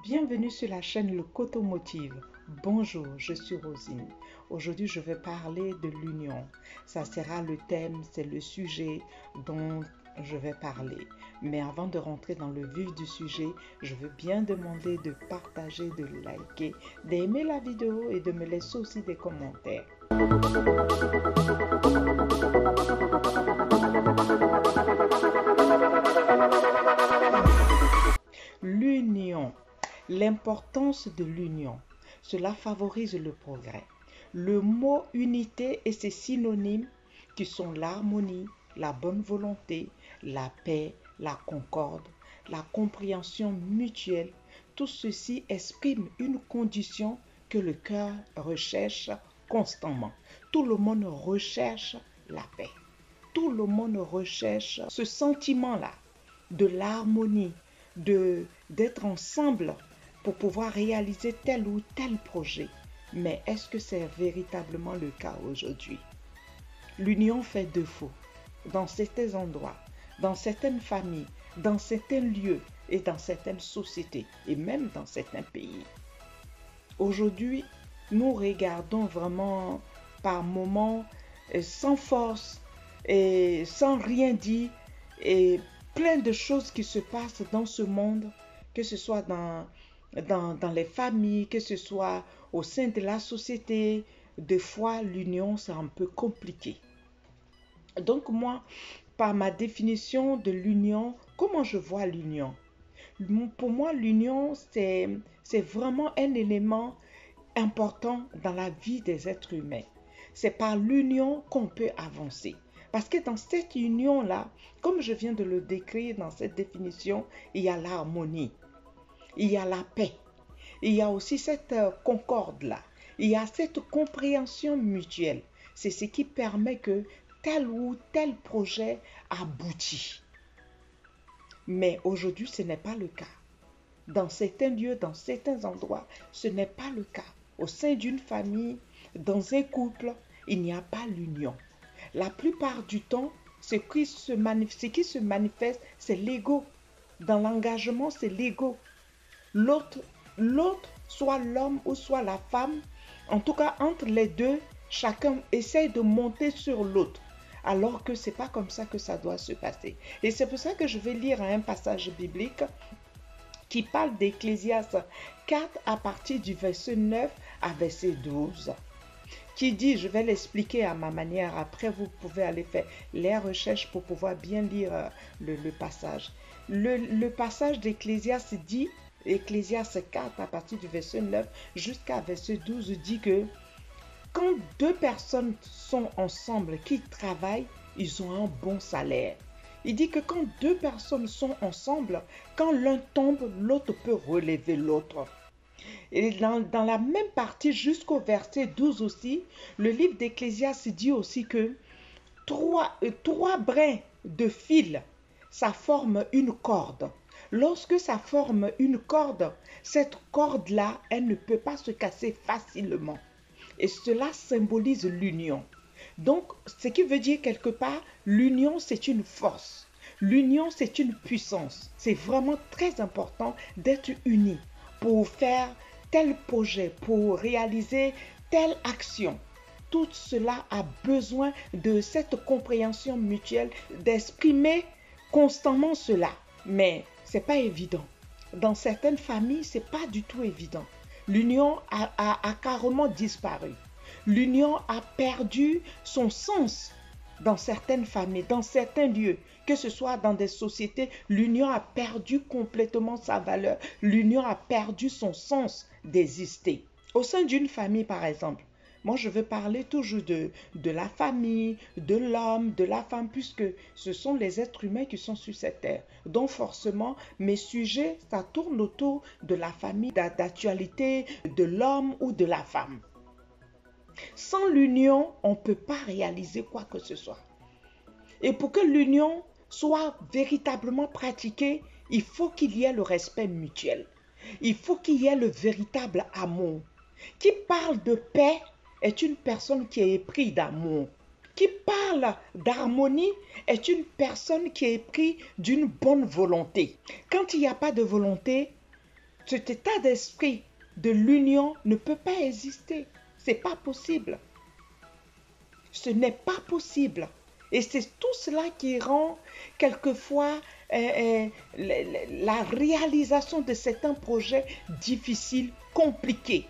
Bienvenue sur la chaîne Le Cotomotive. Bonjour, je suis Rosine. Aujourd'hui, je vais parler de l'union. Ça sera le thème, c'est le sujet dont je vais parler. Mais avant de rentrer dans le vif du sujet, je veux bien demander de partager, de liker, d'aimer la vidéo et de me laisser aussi des commentaires. L'union. L'importance de l'union. Cela favorise le progrès. Le mot unité et ses synonymes qui sont l'harmonie, la bonne volonté, la paix, la concorde, la compréhension mutuelle. Tout ceci exprime une condition que le cœur recherche constamment. Tout le monde recherche la paix. Tout le monde recherche ce sentiment-là de l'harmonie, d'être ensemble pour pouvoir réaliser tel ou tel projet. Mais est-ce que c'est véritablement le cas aujourd'hui? L'union fait défaut dans certains endroits, dans certaines familles, dans certains lieux et dans certaines sociétés et même dans certains pays. Aujourd'hui, nous regardons vraiment par moments sans force et sans rien dire et plein de choses qui se passent dans ce monde, que ce soit dans les familles, que ce soit au sein de la société. Des fois, l'union, c'est un peu compliqué. Donc moi, par ma définition de l'union, comment je vois l'union? Pour moi, l'union, c'est vraiment un élément important dans la vie des êtres humains. C'est par l'union qu'on peut avancer. Parce que dans cette union-là, comme je viens de le décrire dans cette définition, il y a l'harmonie, il y a la paix, il y a aussi cette concorde-là, il y a cette compréhension mutuelle. C'est ce qui permet que tel ou tel projet aboutit. Mais aujourd'hui, ce n'est pas le cas. Dans certains lieux, dans certains endroits, ce n'est pas le cas. Au sein d'une famille, dans un couple, il n'y a pas l'union. La plupart du temps, ce qui se manifeste, c'est l'ego. Dans l'engagement, c'est l'ego. L'autre, soit l'homme ou soit la femme, en tout cas entre les deux, chacun essaye de monter sur l'autre. Alors que ce n'est pas comme ça que ça doit se passer. Et c'est pour ça que je vais lire un passage biblique qui parle d'Ecclésiaste 4 à partir du verset 9 à verset 12. Qui dit, je vais l'expliquer à ma manière, après vous pouvez aller faire les recherches pour pouvoir bien lire le passage. Le passage d'Ecclésiaste dit, Ecclésiaste 4 à partir du verset 9 jusqu'à verset 12 dit que quand deux personnes sont ensemble, qui travaillent, ils ont un bon salaire. Il dit que quand deux personnes sont ensemble, quand l'un tombe, l'autre peut relever l'autre. Et dans la même partie, jusqu'au verset 12 aussi, le livre d'Ecclésiaste dit aussi que trois brins de fil, ça forme une corde. Lorsque ça forme une corde, cette corde-là, elle ne peut pas se casser facilement. Et cela symbolise l'union. Donc, ce qui veut dire quelque part, l'union, c'est une force. L'union, c'est une puissance. C'est vraiment très important d'être unis pour faire tel projet, pour réaliser telle action. Tout cela a besoin de cette compréhension mutuelle, d'exprimer constamment cela. Mais ce n'est pas évident. Dans certaines familles, ce n'est pas du tout évident. L'union a carrément disparu. L'union a perdu son sens dans certaines familles, dans certains lieux, que ce soit dans des sociétés. L'union a perdu complètement sa valeur. L'union a perdu son sens d'exister. Au sein d'une famille, par exemple, moi je veux parler toujours de la famille, de l'homme, de la femme, puisque ce sont les êtres humains qui sont sur cette terre. Donc forcément, mes sujets, ça tourne autour de la famille, d'actualité, de l'homme ou de la femme. Sans l'union, on ne peut pas réaliser quoi que ce soit. Et pour que l'union soit véritablement pratiquée, il faut qu'il y ait le respect mutuel. Il faut qu'il y ait le véritable amour. Qui parle de paix est une personne qui est éprise d'amour. Qui parle d'harmonie est une personne qui est éprise d'une bonne volonté. Quand il n'y a pas de volonté, Cet état d'esprit de l'union ne peut pas exister. Ce n'est pas possible. Ce n'est pas possible. Et c'est tout cela qui rend quelquefois la réalisation de certains projets difficiles, compliqués.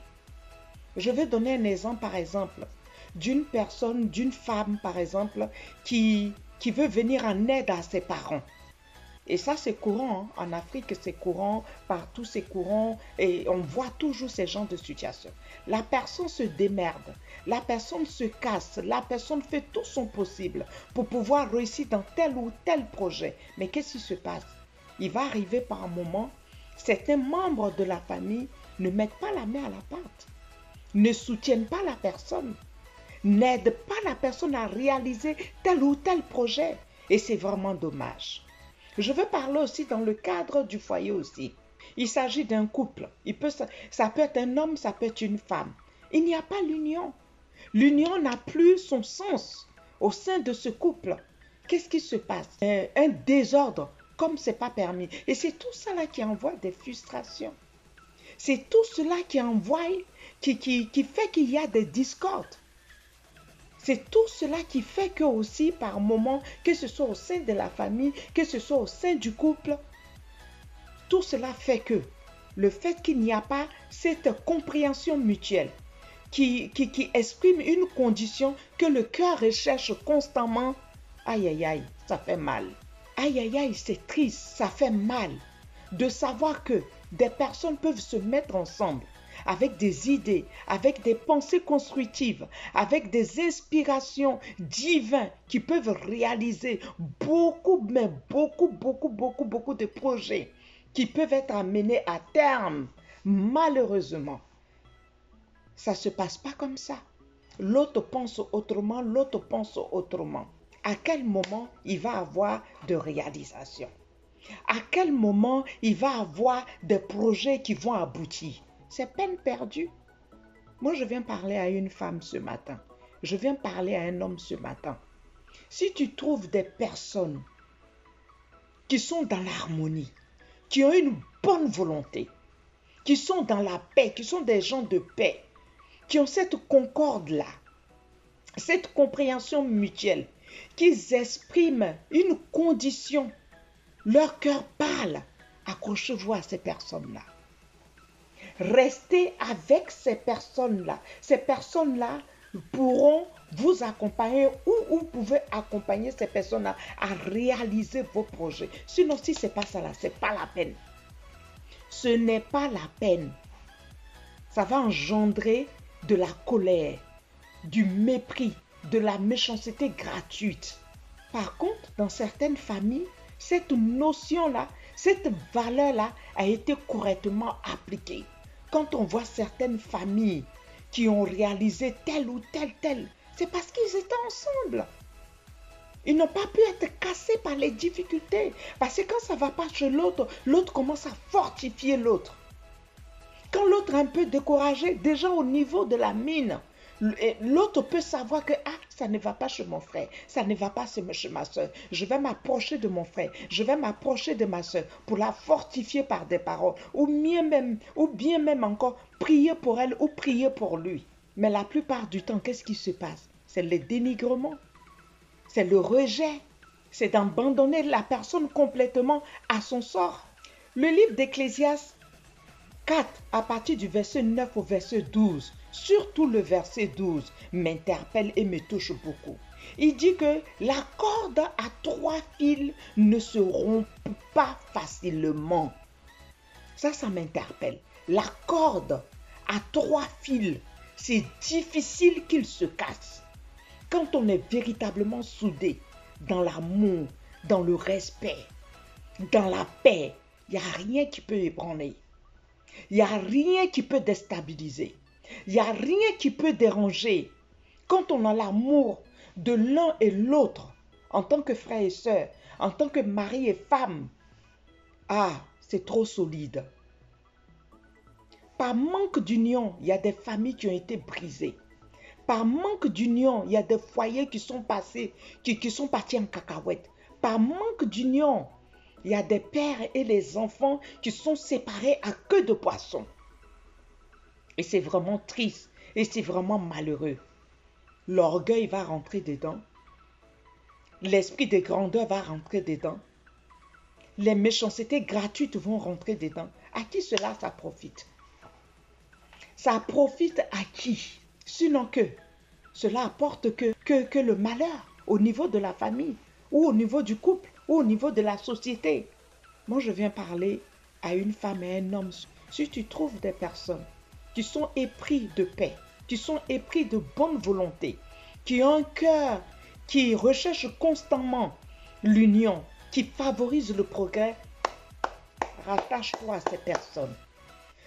Je vais donner un exemple, par exemple, d'une personne, d'une femme, par exemple, qui veut venir en aide à ses parents. Et ça, c'est courant. En Afrique, c'est courant. Partout, c'est courant. Et on voit toujours ces genres de situations. La personne se démerde. La personne se casse. La personne fait tout son possible pour pouvoir réussir dans tel ou tel projet. Mais qu'est-ce qui se passe? Il va arriver par un moment, certains membres de la famille ne mettent pas la main à la pâte, ne soutiennent pas la personne, n'aident pas la personne à réaliser tel ou tel projet. Et c'est vraiment dommage. Je veux parler aussi dans le cadre du foyer aussi. Il s'agit d'un couple. Ça peut être un homme, ça peut être une femme. Il n'y a pas l'union. L'union n'a plus son sens au sein de ce couple. Qu'est-ce qui se passe? Un désordre, comme ce n'est pas permis. Et c'est tout cela qui envoie des frustrations. C'est tout cela qui envoie, qui fait qu'il y a des discordes. C'est tout cela qui fait que aussi par moment, que ce soit au sein de la famille, que ce soit au sein du couple, tout cela fait que le fait qu'il n'y a pas cette compréhension mutuelle qui exprime une condition que le cœur recherche constamment, aïe aïe aïe, ça fait mal. Aïe aïe aïe, c'est triste, ça fait mal de savoir que des personnes peuvent se mettre ensemble avec des idées, avec des pensées constructives, avec des inspirations divines qui peuvent réaliser beaucoup de projets qui peuvent être amenés à terme. Malheureusement, ça ne se passe pas comme ça. L'autre pense autrement, l'autre pense autrement. À quel moment il va avoir de réalisation? À quel moment il va avoir des projets qui vont aboutir? C'est peine perdue. Moi, je viens parler à une femme ce matin. Je viens parler à un homme ce matin. Si tu trouves des personnes qui sont dans l'harmonie, qui ont une bonne volonté, qui sont dans la paix, qui sont des gens de paix, qui ont cette concorde-là, cette compréhension mutuelle, qui expriment une condition, leur cœur parle, accrochez-vous à ces personnes-là. Restez avec ces personnes-là. Ces personnes-là pourront vous accompagner ou vous pouvez accompagner ces personnes-là à réaliser vos projets. Sinon, si ce n'est pas ça là, ce n'est pas la peine. Ce n'est pas la peine. Ça va engendrer de la colère, du mépris, de la méchanceté gratuite. Par contre, dans certaines familles, cette notion-là, cette valeur-là a été correctement appliquée. Quand on voit certaines familles qui ont réalisé tel ou tel, c'est parce qu'ils étaient ensemble. Ils n'ont pas pu être cassés par les difficultés. Parce que quand ça ne va pas chez l'autre, l'autre commence à fortifier l'autre. Quand l'autre est un peu découragé, déjà au niveau de la mine, l'autre peut savoir que ça ne va pas chez mon frère, ça ne va pas chez ma soeur. Je vais m'approcher de mon frère, je vais m'approcher de ma soeur pour la fortifier par des paroles ou bien même encore prier pour elle ou prier pour lui. Mais la plupart du temps, qu'est-ce qui se passe? C'est le dénigrement, c'est le rejet, c'est d'abandonner la personne complètement à son sort. Le livre d'Ecclésiaste 4, à partir du verset 9 au verset 12, surtout le verset 12, m'interpelle et me touche beaucoup. Il dit que la corde à 3 fils ne se rompt pas facilement. Ça m'interpelle. La corde à 3 fils, c'est difficile qu'il se casse. Quand on est véritablement soudé dans l'amour, dans le respect, dans la paix, il n'y a rien qui peut ébranler. Il n'y a rien qui peut déstabiliser. Il n'y a rien qui peut déranger. Quand on a l'amour de l'un et l'autre, en tant que frère et sœur, en tant que mari et femme, c'est trop solide. Par manque d'union, il y a des familles qui ont été brisées. Par manque d'union, il y a des foyers qui sont partis en cacahuète. Par manque d'union, Il y a des pères et les enfants qui sont séparés à queue de poisson. Et c'est vraiment triste et c'est vraiment malheureux. L'orgueil va rentrer dedans. L'esprit de grandeur va rentrer dedans. Les méchancetés gratuites vont rentrer dedans. À qui cela, ça profite? Ça profite à qui? Sinon que cela apporte que le malheur au niveau de la famille, ou au niveau du couple, ou au niveau de la société. Moi, je viens parler à une femme et un homme. Si tu trouves des personnes qui sont épris de paix, qui sont épris de bonne volonté, qui ont un cœur qui recherche constamment l'union, qui favorise le progrès, rattache-toi à ces personnes.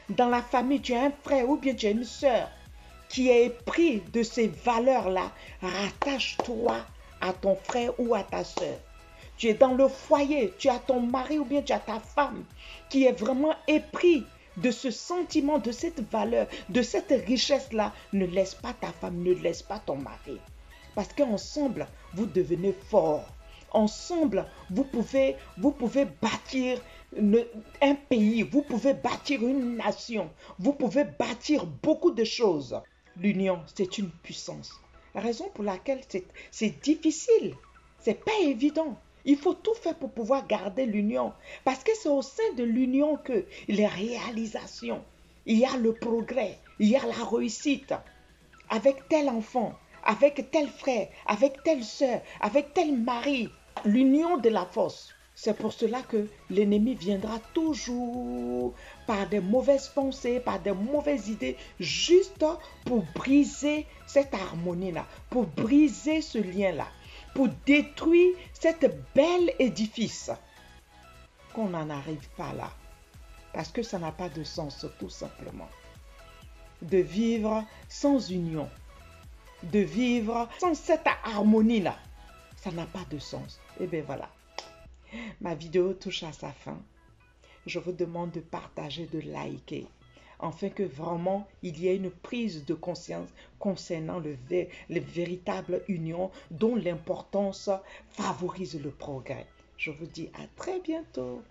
Dans la famille, tu as un frère ou bien tu as une sœur qui est épris de ces valeurs-là, rattache-toi à ton frère ou à ta sœur. Tu es dans le foyer, tu as ton mari ou bien tu as ta femme qui est vraiment épris de ce sentiment, de cette valeur, de cette richesse-là. Ne laisse pas ta femme, ne laisse pas ton mari. Parce qu'ensemble, vous devenez forts. Ensemble, vous pouvez bâtir un pays, vous pouvez bâtir une nation, vous pouvez bâtir beaucoup de choses. L'union, c'est une puissance. La raison pour laquelle c'est difficile, c'est pas évident. Il faut tout faire pour pouvoir garder l'union. Parce que c'est au sein de l'union que les réalisations, il y a le progrès, il y a la réussite. Avec tel enfant, avec tel frère, avec telle soeur, avec tel mari. L'union de la force. C'est pour cela que l'ennemi viendra toujours par des mauvaises pensées, par des mauvaises idées, juste pour briser cette harmonie-là, pour briser ce lien-là, pour détruire cette belle édifice. Qu'on n'en arrive pas là. Parce que ça n'a pas de sens, tout simplement. De vivre sans union, de vivre sans cette harmonie-là, ça n'a pas de sens. Et bien voilà. Ma vidéo touche à sa fin. Je vous demande de partager, de liker, afin que vraiment il y ait une prise de conscience concernant les véritables unions dont l'importance favorise le progrès. Je vous dis à très bientôt.